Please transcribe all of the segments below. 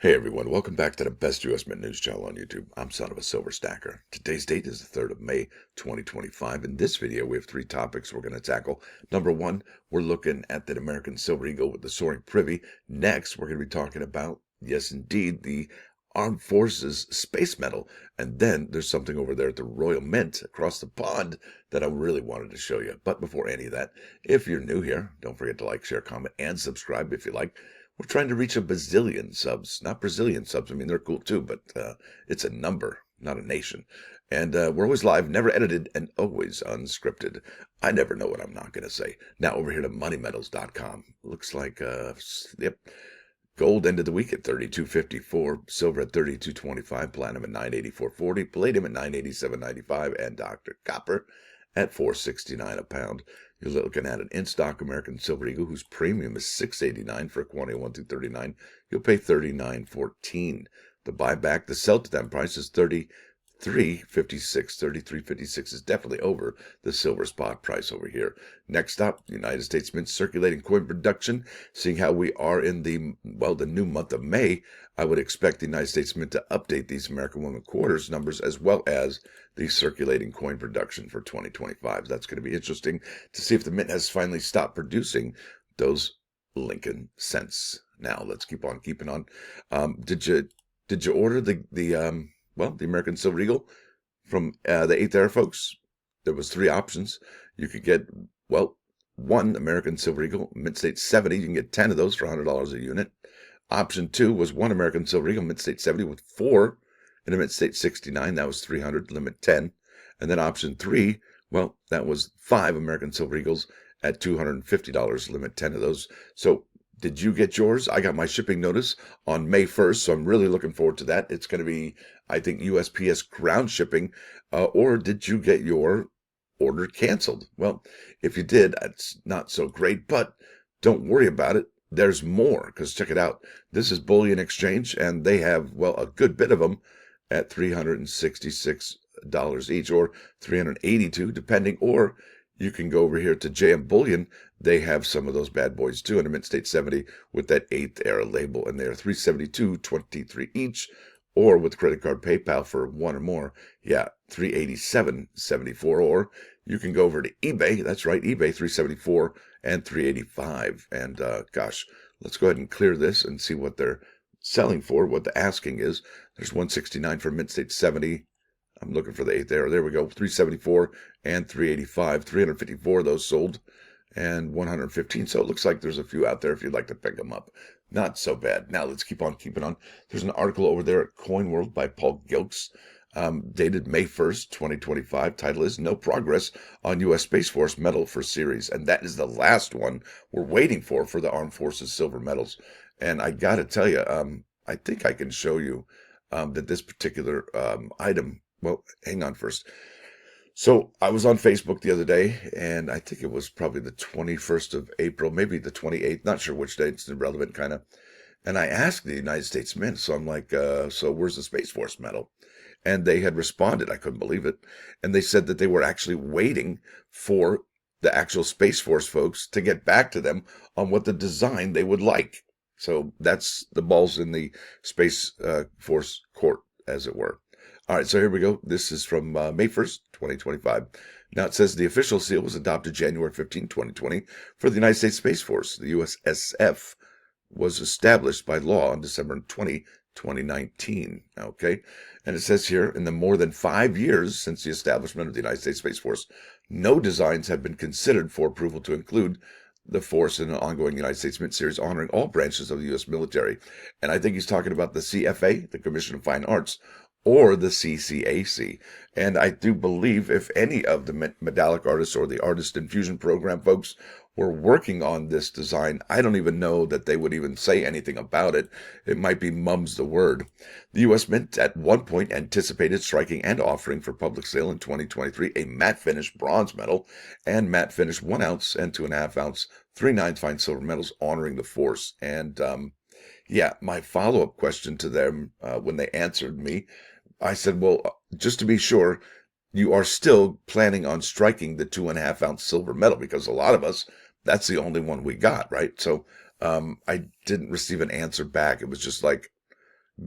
Hey everyone, welcome back to the best US Mint news channel on YouTube. I'm Son of a Silver Stacker. Today's date is the 3rd of May, 2025. In this video, we have three topics we're going to tackle. Number one, we're looking at the American Silver Eagle with the Soaring Privy. Next, we're going to be talking about, yes indeed, the Armed Forces Space Medal. And then there's something over there at the Royal Mint across the pond that I really wanted to show you. But before any of that, if you're new here, don't forget to like, share, comment, and subscribe if you like. We're trying to reach a bazillion subs, not Brazilian subs. I mean, they're cool too, but it's a number, not a nation. And we're always live, never edited, and always unscripted. I never know what I'm not going to say. Now over here to moneymetals.com. Looks like, yep, gold ended the week at 32.54, silver at 32.25, platinum at 984.40, palladium at 987.95, and Dr. Copper at 469 a pound. You're looking at an in-stock American Silver Eagle whose premium is $6.89 for a quantity of 1 through 39. You'll pay $39.14. The buyback, the sell to them price is $33.56. $33.56 is definitely over the silver spot price over here. Next up, United States Mint circulating coin production. Seeing how we are in the new month of May, I would expect the United States Mint to update these American Women Quarters numbers as well as the circulating coin production for 2025. That's going to be interesting to see if the Mint has finally stopped producing those Lincoln cents. Now let's keep on keeping on. Did you order the American Silver Eagle from the 8th Era, folks? There was three options. You could get, one American Silver Eagle, Mint State 70. You can get 10 of those for $100 a unit. Option 2 was one American Silver Eagle, Mint State 70 with 4 in a Mint State 69. That was $300, limit 10. And then option 3, that was 5 American Silver Eagles at $250, limit 10 of those. So did you get yours? I got my shipping notice on May 1st, so I'm really looking forward to that. It's going to be, I think, USPS ground shipping. Or did you get your order canceled? Well, if you did, that's not so great, but don't worry about it. There's more, because check it out. This is Bullion Exchange, and they have, a good bit of them at $366 each, or $382, depending, or you can go over here to JM Bullion. They have some of those bad boys too in a Mint State 70 with that 8th Era label, and they're $372.23 each, or with credit card PayPal for one or more, $387.74. Or you can go over to eBay. That's right, eBay, $374 and $385. And gosh, let's go ahead and clear this and see what they're selling for, what the asking is. There's $169 for Mint State 70. I'm looking for the 8th Era. There we go. $374 and $385. 354 of those sold, and 115. So it looks like there's a few out there if you'd like to pick them up. Not so bad. Now let's keep on keeping on. There's an article over there at Coin World by Paul Gilks, dated May 1st, 2025. Title is No Progress on U.S. Space Force Medal for Series. And that is the last one we're waiting for the Armed Forces Silver Medals. And I got to tell you, I think I can show you that this particular item. Well, hang on first. So I was on Facebook the other day, and I think it was probably the 21st of April, maybe the 28th, not sure which day, it's irrelevant kind of. And I asked the United States Mint, so I'm like, so where's the Space Force medal? And they had responded. I couldn't believe it. And they said that they were actually waiting for the actual Space Force folks to get back to them on what the design they would like. So that's the balls in the Space Force court, as it were. All right, so here we go. This is from May 1st, 2025. Now it says the official seal was adopted January 15, 2020 for the United States Space Force. The USSF was established by law on December 20, 2019. Okay, and it says here, in the more than 5 years since the establishment of the United States Space Force, no designs have been considered for approval to include the force in an ongoing United States Mint series honoring all branches of the U.S. military. And I think he's talking about the CFA, the Commission of Fine Arts, or the CCAC. And I do believe if any of the medallic artists or the Artist Infusion Program folks were working on this design, I don't even know that they would even say anything about it. It might be mum's the word. The U.S. Mint at one point anticipated striking and offering for public sale in 2023 a matte finish bronze medal and matte finish 1 ounce and 2.5 ounce 3/9 fine silver medals honoring the force. And my follow-up question to them when they answered me, I said, well, just to be sure, you are still planning on striking the 2.5 ounce silver medal, because a lot of us, that's the only one we got, right? So I didn't receive an answer back. It was just like,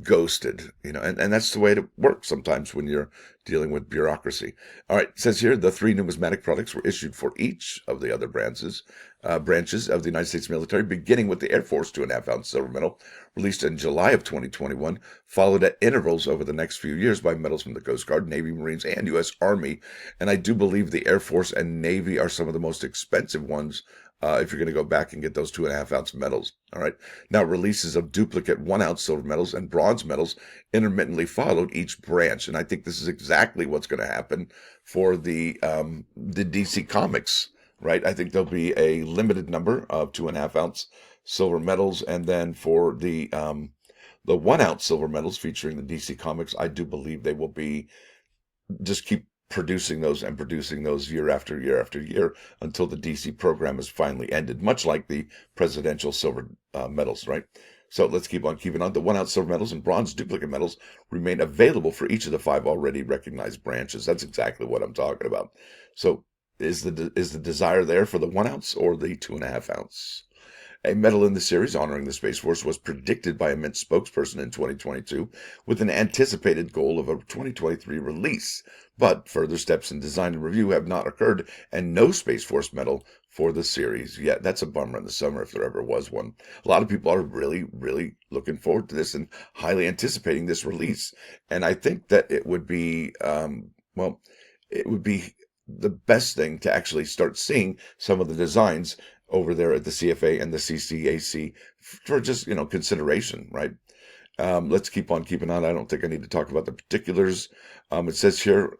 ghosted, and that's the way it works sometimes when you're dealing with bureaucracy. All right, it says here the 3 numismatic products were issued for each of the other branches of the United States military, beginning with the Air Force 2.5-ounce silver medal, released in July of 2021, followed at intervals over the next few years by medals from the Coast Guard, Navy, Marines, and U.S. Army. And I do believe the Air Force and Navy are some of the most expensive ones if you're going to go back and get those 2.5-ounce medals. All right. Now, releases of duplicate 1-ounce silver medals and bronze medals intermittently followed each branch. And I think this is exactly what's going to happen for the DC Comics, right? I think there'll be a limited number of 2.5-ounce silver medals. And then for the 1-ounce silver medals featuring the DC Comics, I do believe they will be just keep producing those year after year after year until the DC program is finally ended, much like the presidential silver medals, right? So let's keep on keeping on. The 1-ounce silver medals and bronze duplicate medals remain available for each of the 5 already recognized branches. That's exactly what I'm talking about. So is the desire there for the 1-ounce or the 2.5-ounce? A medal in the series honoring the Space Force was predicted by a Mint spokesperson in 2022 with an anticipated goal of a 2023 release. But further steps in design and review have not occurred, and no Space Force medal for the series yet. That's a bummer in the summer if there ever was one. A lot of people are really, really looking forward to this and highly anticipating this release. And I think that it would be, it would be the best thing to actually start seeing some of the designs over there at the CFA and the CCAC for just, consideration, right? Let's keep on keeping on. I don't think I need to talk about the particulars. It says here,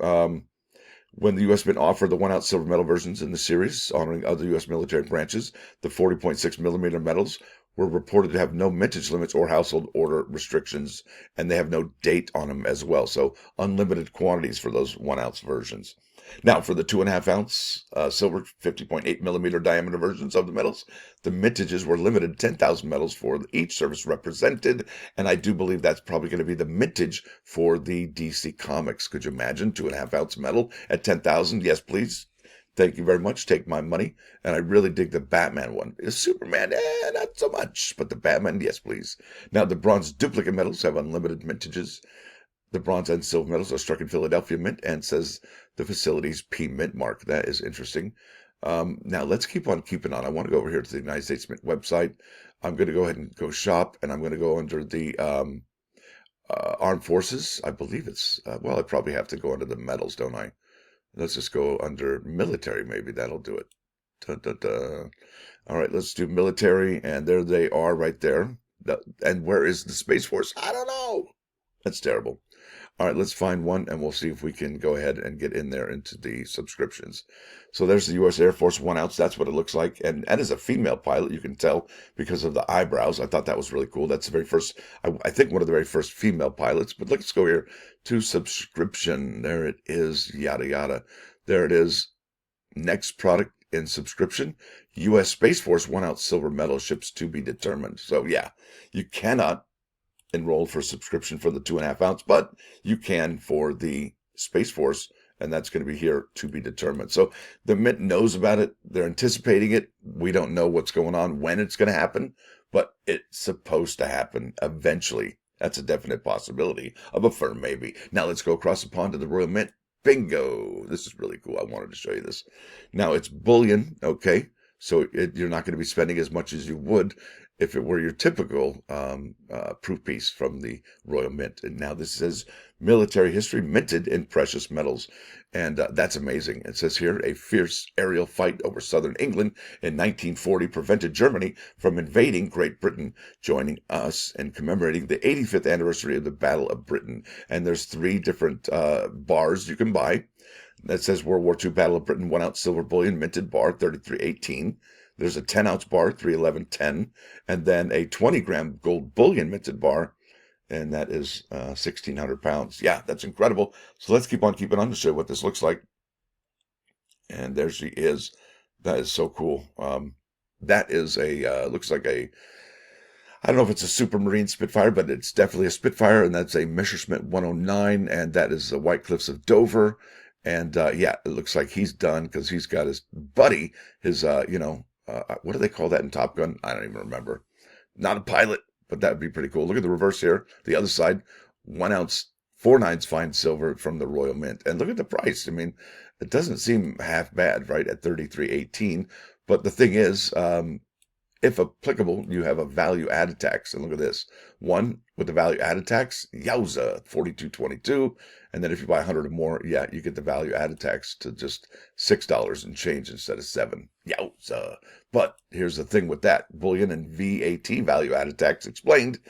when the U.S. Mint offered the 1-ounce silver medal versions in the series honoring other U.S. military branches, the 40.6 millimeter medals were reported to have no mintage limits or household order restrictions, and they have no date on them as well. So unlimited quantities for those 1-ounce versions. Now, for the 2.5-ounce silver 50.8 millimeter diameter versions of the medals, the mintages were limited to 10,000 medals for each service represented, and I do believe that's probably going to be the mintage for the DC Comics. Could you imagine 2.5-ounce medal at 10,000? Yes, please. Thank you very much. Take my money. And I really dig the Batman one. Superman, not so much. But the Batman, yes, please. Now, the bronze duplicate medals have unlimited mintages. The bronze and silver medals are struck in Philadelphia Mint and says the facility's P Mint mark. That is interesting. Now, let's keep on keeping on. I want to go over here to the United States Mint website. I'm going to go ahead and go shop, and I'm going to go under the Armed Forces. I believe it's, I probably have to go under the medals, don't I? Let's just go under military. Maybe that'll do it. All right, let's do military, and there they are right there. And where is the Space Force? I don't know. That's terrible. All right, let's find one, and we'll see if we can go ahead and get in there into the subscriptions. So there's the U.S. Air Force 1-ounce. That's what it looks like. And that is a female pilot. You can tell because of the eyebrows. I thought that was really cool. That's the very first, I think one of the very first female pilots. But let's go here to subscription. There it is, yada, yada. There it is. Next product in subscription. U.S. Space Force 1-ounce silver medal ships to be determined. So, yeah, you cannot enroll for subscription for the 2.5-ounce, but you can for the Space Force, and that's going to be here to be determined. So the Mint knows about it. They're anticipating it. We don't know what's going on, when it's going to happen, but it's supposed to happen eventually. That's a definite possibility of a firm maybe. Now let's go across the pond to the Royal Mint. Bingo. This is really cool. I wanted to show you this. Now it's bullion, okay? So you're not going to be spending as much as you would if it were your typical proof piece from the Royal Mint. And now this says military history minted in precious metals. And that's amazing. It says here, a fierce aerial fight over southern England in 1940 prevented Germany from invading Great Britain, joining us in commemorating the 85th anniversary of the Battle of Britain. And there's 3 different bars you can buy. That says World War II Battle of Britain 1-ounce silver bullion minted bar 3318. There's a 10-ounce bar 31110, and then a 20-gram gold bullion minted bar, and that is 1,600 pounds. Yeah, that's incredible. So let's keep on keeping on to show what this looks like. And there she is. That is so cool. That is a looks like a, I don't know if it's a Supermarine Spitfire, but it's definitely a Spitfire, and that's a Messerschmitt 109, and that is the White Cliffs of Dover. And yeah, it looks like he's done because he's got his buddy, his what do they call that in Top Gun? I don't even remember. Not a pilot, but that would be pretty cool. Look at the reverse here. The other side, 1 ounce, 4/9 fine silver from the Royal Mint. And look at the price. I mean, it doesn't seem half bad, right, at 33.18. But the thing is, if applicable, you have a value added tax. And look at this. One with the value added tax, yowza, 42.22. And then if you buy 100 or more, yeah, you get the value added tax to just $6 and change instead of $7. Yowza. But here's the thing with that. Bullion and VAT value added tax explained.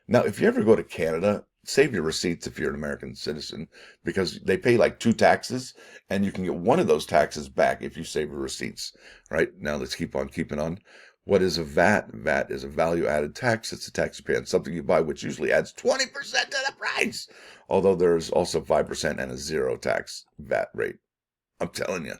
Now, if you ever go to Canada, save your receipts if you're an American citizen, because they pay like 2 taxes, and you can get one of those taxes back if you save your receipts. Right? Now let's keep on keeping on. What is a VAT? VAT is a value-added tax. It's a tax you pay on something you buy, which usually adds 20% to the price. Although there's also 5% and a 0 tax VAT rate. I'm telling you,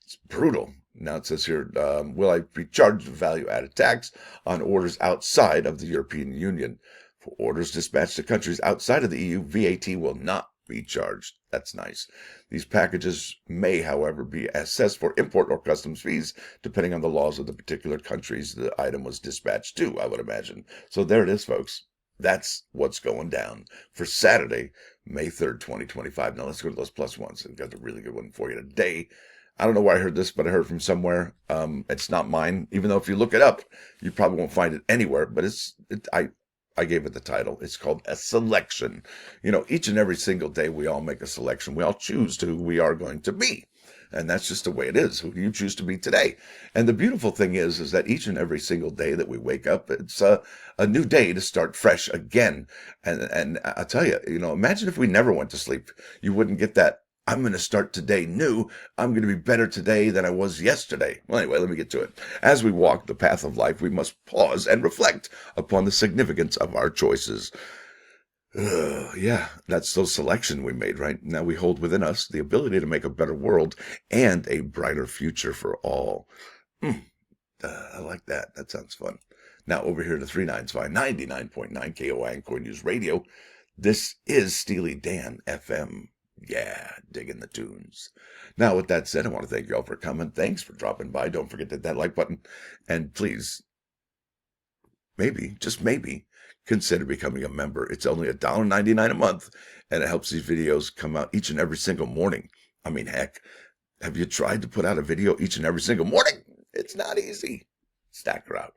it's brutal. Now it says here, will I be charged a value-added tax on orders outside of the European Union? For orders dispatched to countries outside of the EU, VAT will not be charged. That's nice. These packages may, however, be assessed for import or customs fees, depending on the laws of the particular countries the item was dispatched to, I would imagine. So there it is, folks. That's what's going down for Saturday, May 3rd, 2025. Now let's go to those plus ones. I've got a really good one for you today. I don't know where I heard this, but I heard it from somewhere. It's not mine, even though if you look it up, you probably won't find it anywhere. But I gave it the title. It's called A Selection. You know, each and every single day we all make a selection. We all choose to who we are going to be. And that's just the way it is, who you choose to be today. And the beautiful thing is that each and every single day that we wake up, it's a new day to start fresh again. And I'll tell you, you know, imagine if we never went to sleep. You wouldn't get that, I'm going to start today new. I'm going to be better today than I was yesterday. Well, anyway, let me get to it. As we walk the path of life, we must pause and reflect upon the significance of our choices. Yeah, that's the selection we made, right? Now we hold within us the ability to make a better world and a brighter future for all. I like that. That sounds fun. Now over here to 39's 99.9 KOI Coin News Radio. This is Steely Dan FM. Yeah, digging the tunes. Now, with that said, I want to thank you all for coming. Thanks for dropping by. Don't forget to hit that like button. And please, maybe, just maybe, consider becoming a member. It's only $1.99 a month, and it helps these videos come out each and every single morning. I mean, heck, have you tried to put out a video each and every single morning? It's not easy. Stacker out.